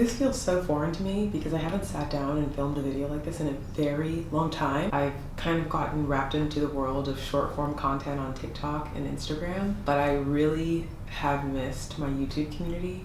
This feels so foreign to me because I haven't sat down and filmed a video like this in a very long time. I've kind of gotten wrapped into the world of short form content on TikTok and Instagram, but I really have missed my YouTube community.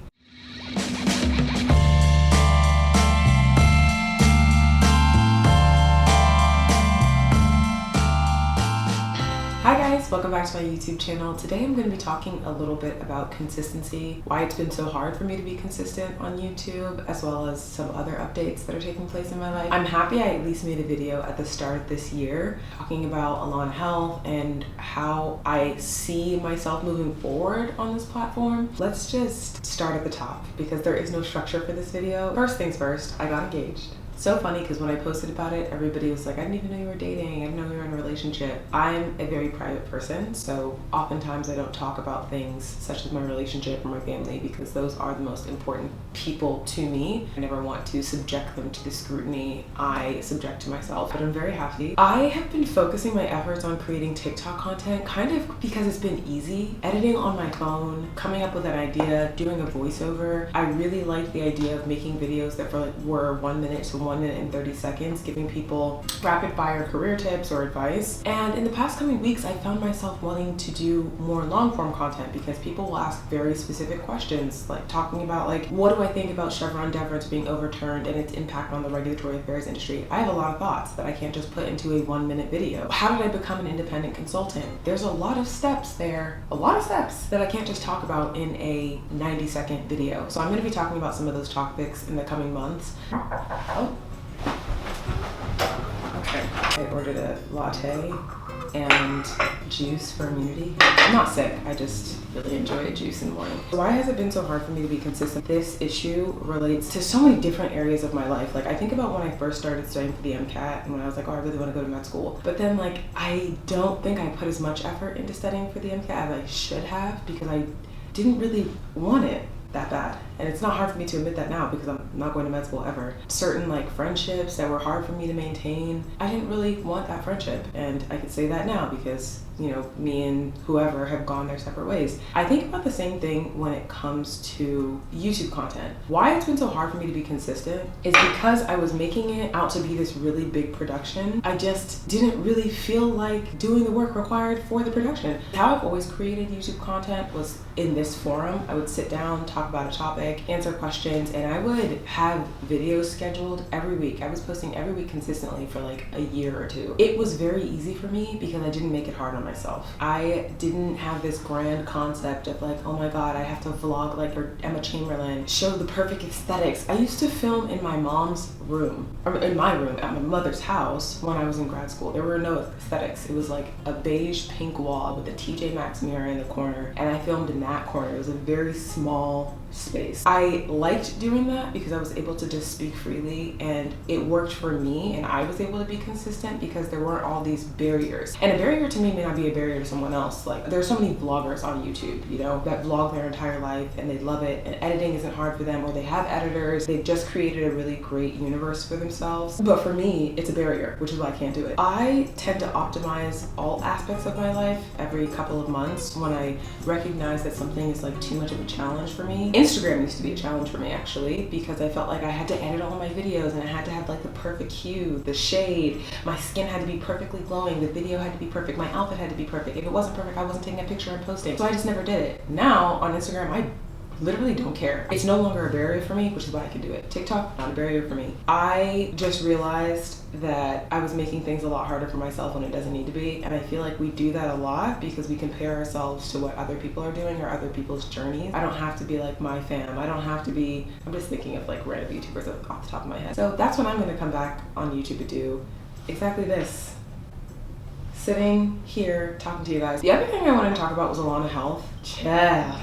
Hi guys, welcome back to my YouTube channel. Today I'm going to be talking a little bit about consistency, why it's been so hard for me to be consistent on YouTube, as well as some other updates that are taking place in my life. I'm happy I at least made a video at the start of this year talking about Alana Health and how I see myself moving forward on this platform. Let's just start at the top because there is no structure for this video. First things first, I got engaged. So funny because when I posted about it, everybody was like, I didn't even know you were dating, I didn't know you were in a relationship. I'm a very private person, so oftentimes I don't talk about things such as my relationship or my family because those are the most important people to me. I never want to subject them to the scrutiny I subject to myself, but I'm very happy. I have been focusing my efforts on creating TikTok content kind of because it's been easy. Editing on my phone, coming up with an idea, doing a voiceover. I really like the idea of making videos that were 1 minute to 1 minute and 30 seconds, giving people rapid fire career tips or advice. And in the past coming weeks, I found myself wanting to do more long form content because people will ask very specific questions, like talking about what do I think about Chevron deference being overturned and its impact on the regulatory affairs industry. I have a lot of thoughts that I can't just put into a 1 minute video. How did I become an independent consultant? There's a lot of steps there, a lot of steps that I can't just talk about in a 90-second video. So I'm going to be talking about some of those topics in the coming months. Oh. Okay. I ordered a latte and juice for immunity. I'm not sick, I just really enjoy a juice in the morning. Why has it been so hard for me to be consistent? This issue relates to so many different areas of my life. I think about when I first started studying for the MCAT and when I was like, oh, I really want to go to med school. But then I don't think I put as much effort into studying for the MCAT as I should have because I didn't really want it that bad. And it's not hard for me to admit that now because I'm not going to med school ever. Certain friendships that were hard for me to maintain, I didn't really want that friendship. And I could say that now because, me and whoever have gone their separate ways. I think about the same thing when it comes to YouTube content. Why it's been so hard for me to be consistent is because I was making it out to be this really big production. I just didn't really feel like doing the work required for the production. How I've always created YouTube content was in this forum. I would sit down, talk about a topic, answer questions, and I would have videos scheduled every week. I was posting every week consistently for a year or two. It was very easy for me because I didn't make it hard on myself. I didn't have this grand concept of oh my god, I have to vlog like Emma Chamberlain, show the perfect aesthetics. I used to film in my mom's room, or in my room at my mother's house when I was in grad school. There were no aesthetics. It was a beige pink wall with a TJ Maxx mirror in the corner, and I filmed in that corner. It was a very small space. I liked doing that because I was able to just speak freely and it worked for me and I was able to be consistent because there weren't all these barriers. And a barrier to me may not be a barrier to someone else. There's so many vloggers on YouTube, that vlog their entire life and they love it and editing isn't hard for them, or they have editors. They've just created a really great universe for themselves. But for me, it's a barrier, which is why I can't do it. I tend to optimize all aspects of my life every couple of months when I recognize that something is too much of a challenge for me. Instagram used to be a challenge for me actually because I felt like I had to edit all of my videos and I had to have the perfect hue, the shade, my skin had to be perfectly glowing, the video had to be perfect, my outfit had to be perfect. If it wasn't perfect, I wasn't taking a picture and posting. So I just never did it. Now on Instagram, I literally don't care. It's no longer a barrier for me, which is why I can do it. TikTok, not a barrier for me. I just realized that I was making things a lot harder for myself when it doesn't need to be. And I feel like we do that a lot because we compare ourselves to what other people are doing or other people's journeys. I don't have to be like my fam. I don't have to be, I'm just thinking of random YouTubers off the top of my head. So that's what I'm gonna come back on YouTube to do. Exactly this. Sitting here talking to you guys. The other thing I wanted to talk about was Alana Health. Yeah.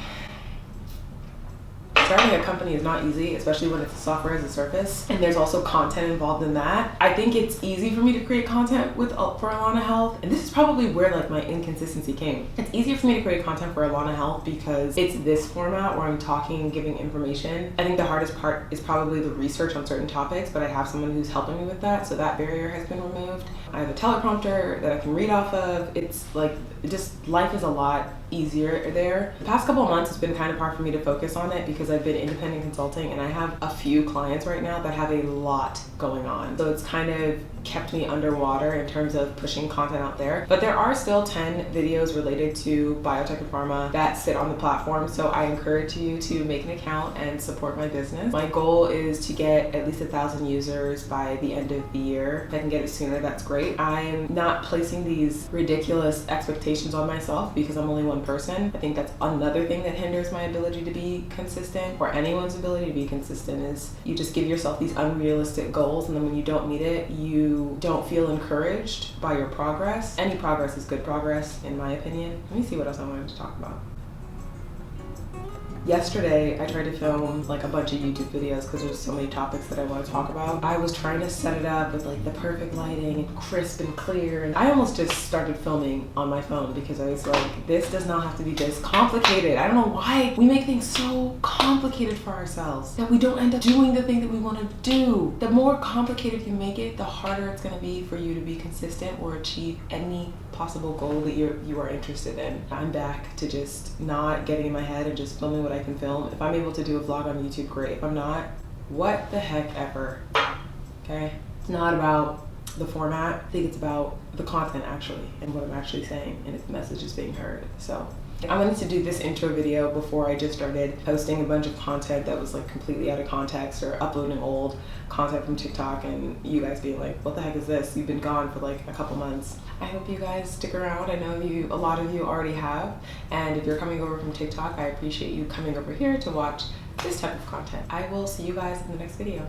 Starting a company is not easy, especially when it's software as a service, and there's also content involved in that. I think it's easy for me to create content for Alana Health, and this is probably where my inconsistency came. It's easier for me to create content for Alana Health because it's this format where I'm talking and giving information. I think the hardest part is probably the research on certain topics, but I have someone who's helping me with that, so that barrier has been removed. I have a teleprompter that I can read off of. It's like, just life is a lot easier there. The past couple of months, it's been kind of hard for me to focus on it because I've been independent consulting and I have a few clients right now that have a lot going on. So it's kind of kept me underwater in terms of pushing content out there. But there are still 10 videos related to biotech and pharma that sit on the platform. So I encourage you to make an account and support my business. My goal is to get at least 1,000 users by the end of the year. If I can get it sooner, that's great. I'm not placing these ridiculous expectations on myself because I'm only one person. I think that's another thing that hinders my ability to be consistent, or anyone's ability to be consistent, is you just give yourself these unrealistic goals, and then when you don't meet it, you don't feel encouraged by your progress. Any progress is good progress, in my opinion. Let me see what else I wanted to talk about. Yesterday, I tried to film like a bunch of YouTube videos because there's so many topics that I want to talk about. I was trying to set it up with like the perfect lighting and crisp and clear, and I almost just started filming on my phone because I was like, this does not have to be this complicated. I don't know why we make things so complicated for ourselves that we don't end up doing the thing that we want to do. The more complicated you make it, the harder it's going to be for you to be consistent or achieve any possible goal that you are interested in. I'm back to just not getting in my head and just filming what I can film. If I'm able to do a vlog on YouTube, great. If I'm not, what the heck ever. Okay? It's not about the format. I think it's about the content actually and what I'm actually saying and if the message is being heard. So I wanted to do this intro video before I just started posting a bunch of content that was like completely out of context, or uploading old content from TikTok and you guys being like, what the heck is this? You've been gone for like a couple months. I hope you guys stick around. I know a lot of you already have. And if you're coming over from TikTok, I appreciate you coming over here to watch this type of content. I will see you guys in the next video.